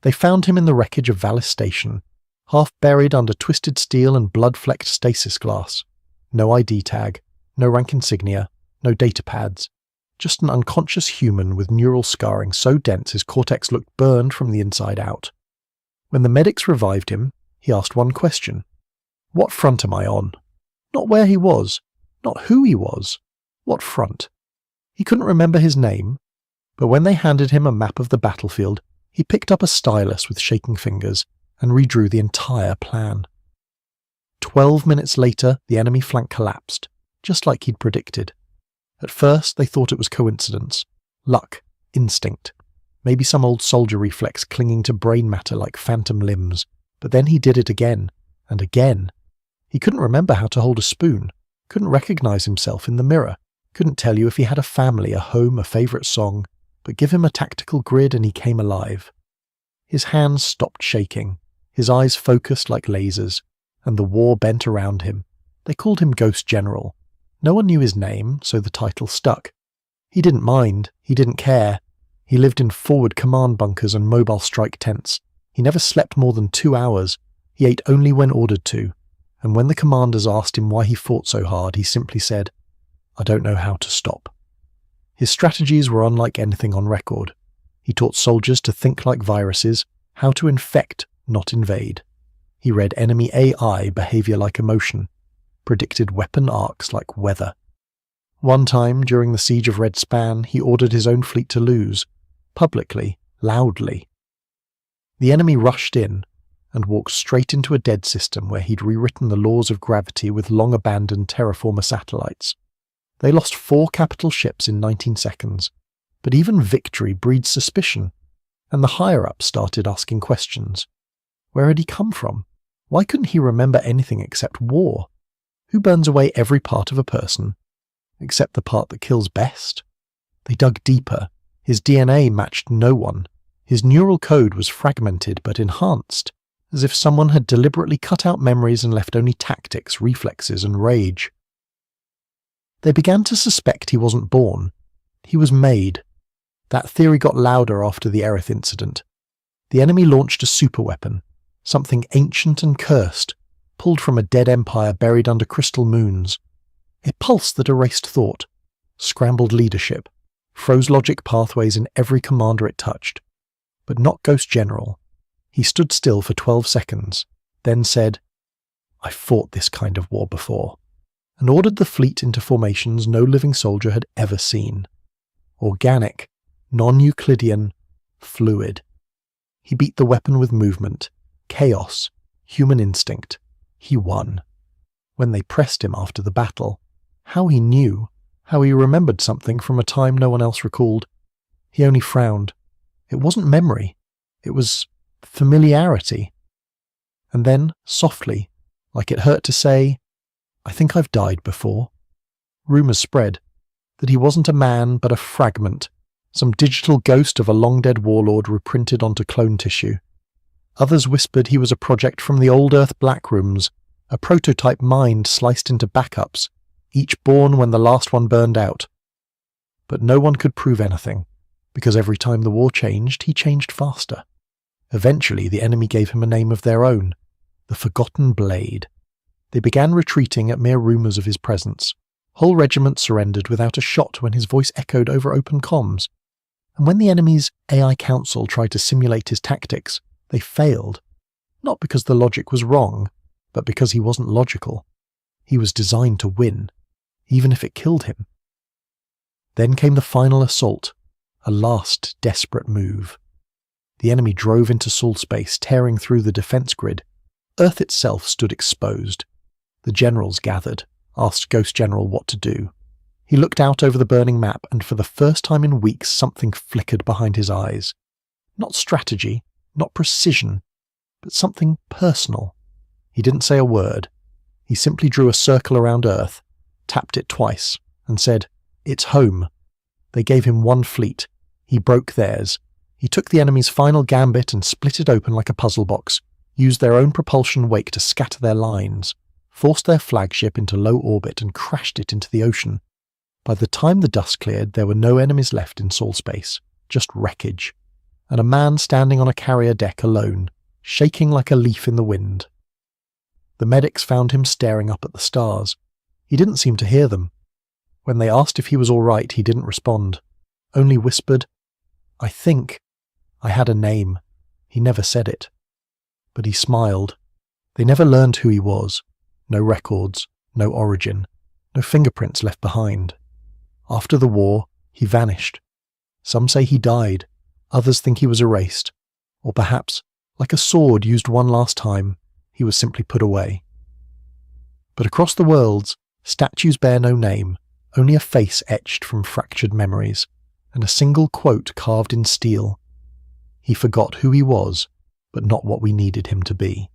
They found him in the wreckage of Valis Station, half buried under twisted steel and blood-flecked stasis glass. No ID tag, no rank insignia, no data pads. Just an unconscious human with neural scarring so dense his cortex looked burned from the inside out. When the medics revived him, he asked one question. What front am I on? Not where he was, not who he was. What front? He couldn't remember his name, but when they handed him a map of the battlefield, he picked up a stylus with shaking fingers and redrew the entire plan. 12 minutes later, the enemy flank collapsed, just like he'd predicted. At first, they thought it was coincidence, luck, instinct, maybe some old soldier reflex clinging to brain matter like phantom limbs. But then he did it again, and again. He couldn't remember how to hold a spoon, couldn't recognize himself in the mirror, couldn't tell you if he had a family, a home, a favourite song, but give him a tactical grid and he came alive. His hands stopped shaking, his eyes focused like lasers, and the war bent around him. They called him Ghost General. No one knew his name, so the title stuck. He didn't mind, he didn't care. He lived in forward command bunkers and mobile strike tents. He never slept more than 2 hours. He ate only when ordered to. And when the commanders asked him why he fought so hard, he simply said, "I don't know how to stop." His strategies were unlike anything on record. He taught soldiers to think like viruses, how to infect, not invade. He read enemy AI behavior like emotion, predicted weapon arcs like weather. One time, during the siege of Red Span, he ordered his own fleet to lose, publicly, loudly. The enemy rushed in and walked straight into a dead system where he'd rewritten the laws of gravity with long-abandoned terraformer satellites. They lost 4 capital ships in 19 seconds, but even victory breeds suspicion, and the higher-ups started asking questions. Where had he come from? Why couldn't he remember anything except war? Who burns away every part of a person, except the part that kills best? They dug deeper. His DNA matched no one. His neural code was fragmented but enhanced, as if someone had deliberately cut out memories and left only tactics, reflexes, and rage. They began to suspect he wasn't born. He was made. That theory got louder after the Erith incident. The enemy launched a superweapon, something ancient and cursed, pulled from a dead empire buried under crystal moons. A pulse that erased thought, scrambled leadership, froze logic pathways in every commander it touched. But not Ghost General. He stood still for 12 seconds, then said, "I fought this kind of war before," and ordered the fleet into formations no living soldier had ever seen. Organic, non-Euclidean, fluid. He beat the weapon with movement, chaos, human instinct. He won. When they pressed him after the battle, how he knew, how he remembered something from a time no one else recalled, he only frowned. It wasn't memory, it was familiarity. And then, softly, like it hurt to say, "I think I've died before." Rumours spread that he wasn't a man but a fragment, some digital ghost of a long-dead warlord reprinted onto clone tissue. Others whispered he was a project from the old Earth black rooms, a prototype mind sliced into backups, each born when the last one burned out. But no one could prove anything, because every time the war changed, he changed faster. Eventually, the enemy gave him a name of their own, the Forgotten Blade. They began retreating at mere rumours of his presence. Whole regiments surrendered without a shot when his voice echoed over open comms. And when the enemy's AI council tried to simulate his tactics, they failed. Not because the logic was wrong, but because he wasn't logical. He was designed to win, even if it killed him. Then came the final assault, a last desperate move. The enemy drove into Sol space, tearing through the defense grid. Earth itself stood exposed. The generals gathered, asked Ghost General what to do. He looked out over the burning map, and for the first time in weeks something flickered behind his eyes. Not strategy, not precision, but something personal. He didn't say a word. He simply drew a circle around Earth, tapped it twice, and said, "It's home." They gave him one fleet. He broke theirs. He took the enemy's final gambit and split it open like a puzzle box, used their own propulsion wake to scatter their lines, forced their flagship into low orbit and crashed it into the ocean. By the time the dust cleared, there were no enemies left in Sol space, just wreckage. and a man standing on a carrier deck alone, shaking like a leaf in the wind. The medics found him staring up at the stars. He didn't seem to hear them. When they asked if he was all right, he didn't respond, only whispered, "I think I had a name." He never said it. But he smiled. They never learned who he was. No records, no origin, no fingerprints left behind. After the war, he vanished. Some say he died, others think he was erased, or perhaps, like a sword used one last time, he was simply put away. But across the worlds, statues bear no name, only a face etched from fractured memories, and a single quote carved in steel. He forgot who he was, but not what we needed him to be.